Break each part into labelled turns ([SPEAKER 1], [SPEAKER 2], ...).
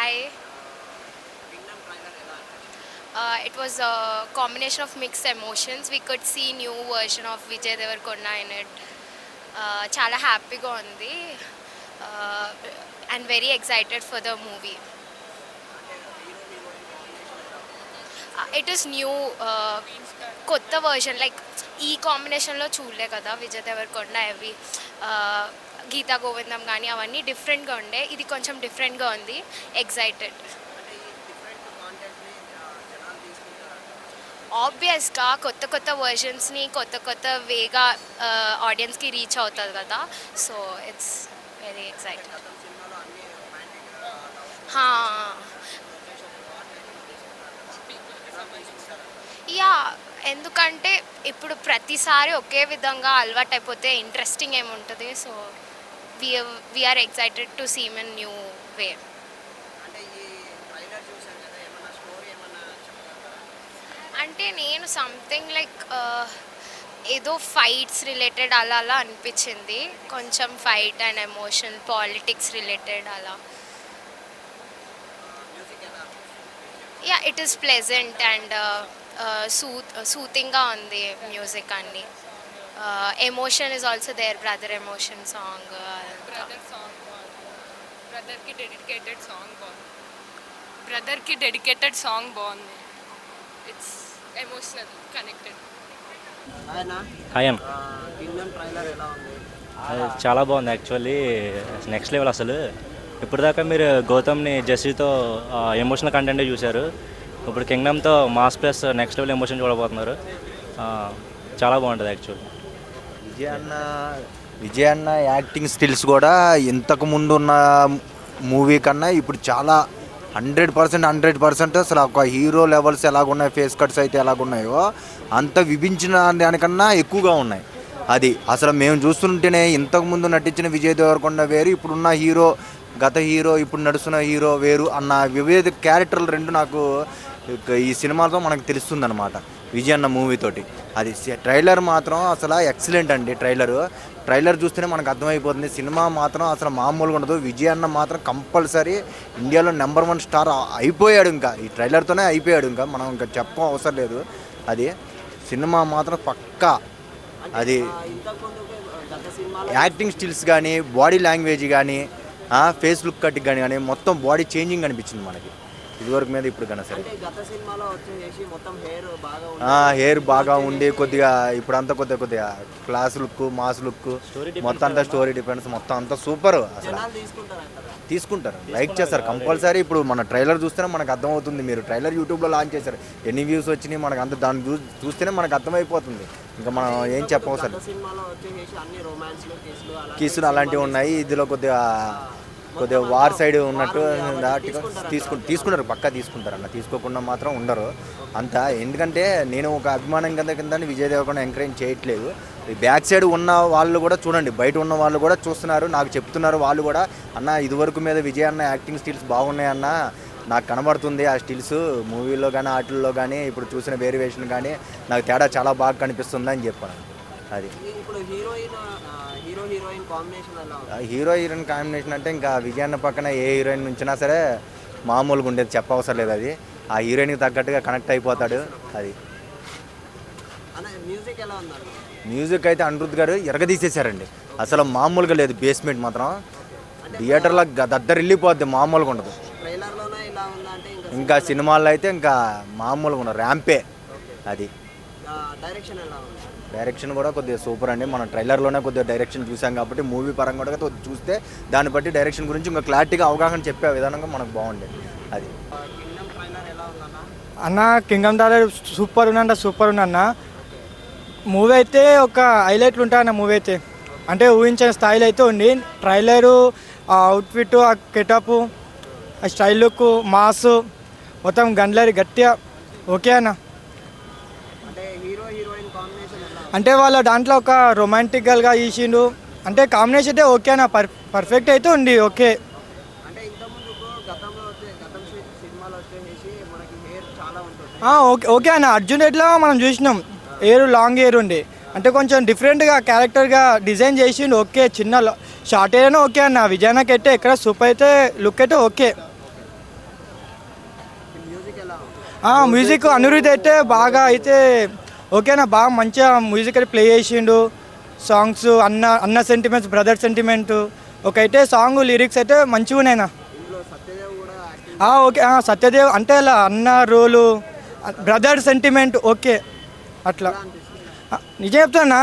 [SPEAKER 1] Hi. It was a combination of mixed emotions. We could see new version of Vijay Devarkonda in it. Chala happy ga undi. Uh, and very excited for the movie. It is new, కొత్త version like ఈ కాంబినేషన్లో చూడలే కదా విజయ్ దేవరకొండ అవి గీతా గోవిందం కానీ అవన్నీ డిఫరెంట్గా ఉండే ఇది కొంచెం డిఫరెంట్గా ఉంది ఎగ్జైటెడ్ ఆబ్వియస్గా కొత్త కొత్త వర్షన్స్ని కొత్త కొత్త వేగా ఆడియన్స్కి రీచ్ అవుతుంది కదా so it's very excited yeah ఎందుకంటే ఇప్పుడు ప్రతిసారి ఒకే విధంగా అలవాటు అయిపోతే ఇంట్రెస్టింగ్ ఏముంటుంది so we are excited to seem in new way అంటే నేను సంథింగ్ లైక్ ఏదో ఫైట్స్ రిలేటెడ్ అలా అలా అనిపించింది కొంచెం fight and emotion politics related అలా yeah it is pleasant and సూతింగ్గా ఉంది మ్యూజిక్ అన్ని emotion is also there brother emotion song
[SPEAKER 2] బ్రదర్కి డెడికేటెడ్ సాంగ్ బాగుంది ఇట్స్ ఎమోషనల్ కనెక్టెడ్
[SPEAKER 3] హాయ్ అన్న చాలా బాగుంది యాక్చువల్లీ నెక్స్ట్ లెవెల్ అసలు ఇప్పటిదాకా మీరు గౌతమ్ని జెస్సీతో ఎమోషనల్ కంటెంటే చూశారు ఇప్పుడు కింగ్డమ్తో mass plus next level emotion చూడబోతున్నారు చాలా బాగుంటుంది యాక్చువల్లీ
[SPEAKER 4] విజయ్ అన్న యాక్టింగ్ స్కిల్స్ కూడా ఇంతకు ముందు ఉన్న మూవీ కన్నా ఇప్పుడు చాలా 100% అసలు ఒక హీరో లెవెల్స్ ఎలాగున్నాయి ఫేస్ కట్స్ అయితే ఎలాగున్నాయో అంత విభించిన దానికన్నా ఎక్కువగా ఉన్నాయి అది అసలు మేము చూస్తుంటేనే ఇంతకుముందు నటించిన విజయ్ దేవరకొండ వేరు ఇప్పుడున్న హీరో గత హీరో ఇప్పుడు నడుస్తున్న హీరో వేరు అన్న వివిధ క్యారెక్టర్లు రెండు నాకు ఈ సినిమాతో మనకు తెలుస్తుంది అనమాట విజయ్ అన్న మూవీతోటి అది ట్రైలర్ మాత్రం అసలు ఎక్సలెంట్ అండి ట్రైలర్ చూస్తేనే మనకు అర్థమైపోతుంది సినిమా మాత్రం అసలు మామూలుగా ఉండదు విజయ్ అన్న మాత్రం కంపల్సరీ ఇండియాలో నెంబర్ 1 స్టార్ అయిపోయాడు ఇంకా ఈ ట్రైలర్తోనే అయిపోయాడు ఇంకా మనం ఇంకా చెప్పడం అవసరం లేదు అది సినిమా మాత్రం పక్కా అది యాక్టింగ్ స్టిల్స్ కానీ బాడీ లాంగ్వేజ్ కానీ ఫేస్ లుక్ కట్ కానీ మొత్తం బాడీ చేంజింగ్ అనిపించింది మనకి ఇదివరకు మీద ఇప్పుడు కన్నా సరే హెయిర్ బాగా ఉండి కొద్దిగా ఇప్పుడు అంతా కొద్దిగా క్లాస్ లుక్ మాస్ లుక్ మొత్తం అంతా స్టోరీ డిఫరెన్స్ మొత్తం అంతా సూపర్ అసలు తీసుకుంటారు లైక్ చేస్తారు కంపల్సరీ ఇప్పుడు మన ట్రైలర్ చూస్తేనే మనకు అర్థమవుతుంది మీరు ట్రైలర్ యూట్యూబ్లో లాంచ్ చేశారు ఎన్ని వ్యూస్ వచ్చినాయి మనకు అంత దాన్ని చూస్తేనే మనకు అర్థమైపోతుంది ఇంకా మనం ఏం చెప్పవసరం కిసులు అలాంటివి ఉన్నాయి ఇందులో కొద్దిగా వార్ సైడ్ ఉన్నట్టు తీసుకుంటారు పక్కా తీసుకుంటారు అన్న తీసుకోకుండా మాత్రం ఉండరు అంత ఎందుకంటే నేను ఒక అభిమానం కింద విజయ్ దేవరకొండ ఎంకరేజ్ చేయట్లేదు బ్యాక్ సైడ్ ఉన్న వాళ్ళు కూడా చూడండి బయట ఉన్న వాళ్ళు కూడా చూస్తున్నారు నాకు చెప్తున్నారు వాళ్ళు కూడా అన్న ఇదివరకు మీద విజయ్ అన్న యాక్టింగ్ స్టిల్స్ బాగున్నాయన్న నాకు కనబడుతుంది ఆ స్టిల్స్ మూవీలో కానీ వాటిల్లో కానీ ఇప్పుడు చూసిన వేరియేషన్ కానీ నాకు తేడా చాలా బాగా కనిపిస్తుంది అని చెప్పాను అది హీరో హీరోయిన్ కాంబినేషన్ అంటే ఇంకా విజయ్ అన్న పక్కన ఏ హీరోయిన్ నుంచినా సరే మామూలుగా ఉండేది చెప్పవసరం లేదు అది ఆ హీరోయిన్కి తగ్గట్టుగా కనెక్ట్ అయిపోతాడు అది మ్యూజిక్ అయితే అనిరుద్ధ్ గారు ఎరగదీసేశారండి అసలు మామూలుగా లేదు బేస్మెంట్ మాత్రం థియేటర్లో దద్దరు వెళ్ళిపోద్ది మామూలుగా ఉండదు ఇంకా సినిమాల్లో అయితే ఇంకా మామూలుగా ఉండదు ర్యాంపే అది డైరెక్షన్ కూడా కొద్దిగా సూపర్ అండి మనం ట్రైలర్లోనే కొద్దిగా డైరెక్షన్ చూసాం కాబట్టి మూవీ పరంగా కూడా చూస్తే దాన్ని బట్టి డైరెక్షన్ గురించి ఇంకా క్లారిటీగా అవగాహన చెప్పే విధానంగా మనకు బాగుండేది అది
[SPEAKER 5] అన్న కింగ్డమ్ ట్రైలర్ సూపర్ ఉందన్న మూవీ అయితే ఒక హైలైట్లు ఉంటాయన్న మూవీ అయితే అంటే ఊహించిన స్థాయిలో అయితే ఉంది ట్రైలరు ఆ అవుట్ఫిట్ ఆ గెటప్ ఆ స్టైల్ లుక్ మాస్ మొత్తం గండ్లరి గట్టిగా ఓకే అన్న అంటే వాళ్ళ దాంట్లో ఒక రొమాంటికల్గా తీసిండు అంటే కాంబినేషన్ అయితే ఓకే అన్న పర్ఫెక్ట్ అయితే ఉంది ఓకే ఓకే అన్న అర్జున్ ఎట్లా మనం చూసినాం లాంగ్ హెయిర్ ఉండి అంటే కొంచెం డిఫరెంట్గా క్యారెక్టర్గా డిజైన్ చేసిండు ఓకే చిన్న షార్ట్ హెయిర్ అయినా ఓకే అన్న విజయనకి అయితే ఎక్కడ సూపర్ అయితే లుక్ అయితే ఓకే మ్యూజిక్ అనిరుద్ధ్ అయితే బాగా అయితే ఓకేనా, బాగా మంచిగా మ్యూజిక్ అయితే ప్లే చేసిండు. సాంగ్స్ అన్న సెంటిమెంట్స్, బ్రదర్ సెంటిమెంట్ ఒక అయితే సాంగ్ లిరిక్స్ అయితే మంచిగా ఉన్నాయినా. ఓకే సత్యదేవ్ అంటే అలా అన్న రోలు, బ్రదర్ సెంటిమెంట్ ఓకే అట్లా. నిజం చెప్తానా,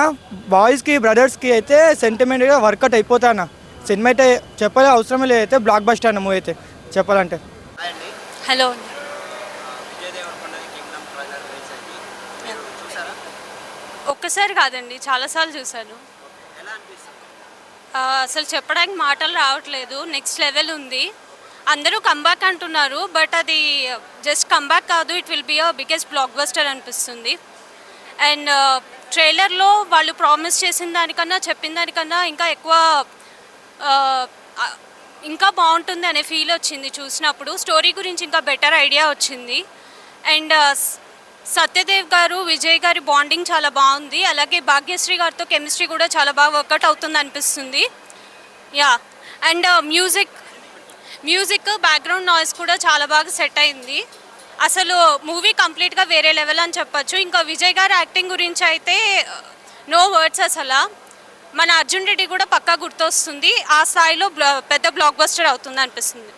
[SPEAKER 5] బాయ్స్కి బ్రదర్స్కి అయితే సెంటిమెంట్గా వర్కౌట్ అయిపోతానా. సినిమా అయితే చెప్పలే అవసరమే లేదు, అయితే బ్లాక్ బస్టర్ అన్న మూవీ అయితే చెప్పాలంటే.
[SPEAKER 6] హలో ఒక్కసారి కాదండి, చాలాసార్లు చూశాను. అసలు చెప్పడానికి మాటలు రావట్లేదు. నెక్స్ట్ లెవెల్ ఉంది. అందరూ కంబ్యాక్ అంటున్నారు, బట్ అది జస్ట్ కంబ్యాక్ కాదు, it will be a biggest blockbuster అనిపిస్తుంది. అండ్ ట్రైలర్లో వాళ్ళు ప్రామిస్ చేసిన దానికన్నా, చెప్పిన దానికన్నా ఇంకా ఎక్కువ ఇంకా బాగుంటుంది అనే ఫీల్ వచ్చింది చూసినప్పుడు. స్టోరీ గురించి ఇంకా బెటర్ ఐడియా వచ్చింది. అండ్ సత్యదేవ్ గారు, విజయ్ గారి బాండింగ్ చాలా బాగుంది. అలాగే భాగ్యశ్రీ గారితో కెమిస్ట్రీ కూడా చాలా బాగా వర్కౌట్ అవుతుంది అనిపిస్తుంది. Yeah, and music background noise కూడా చాలా బాగా సెట్ అయింది. అసలు మూవీ కంప్లీట్గా వేరే లెవెల్ అని చెప్పచ్చు. ఇంకా విజయ్ గారి యాక్టింగ్ గురించి అయితే నో వర్డ్స్. అసలు మన అర్జున్ రెడ్డి కూడా పక్కా గుర్తొస్తుంది. ఆ స్థాయిలో పెద్ద బ్లాక్ బస్టర్ అవుతుంది అనిపిస్తుంది.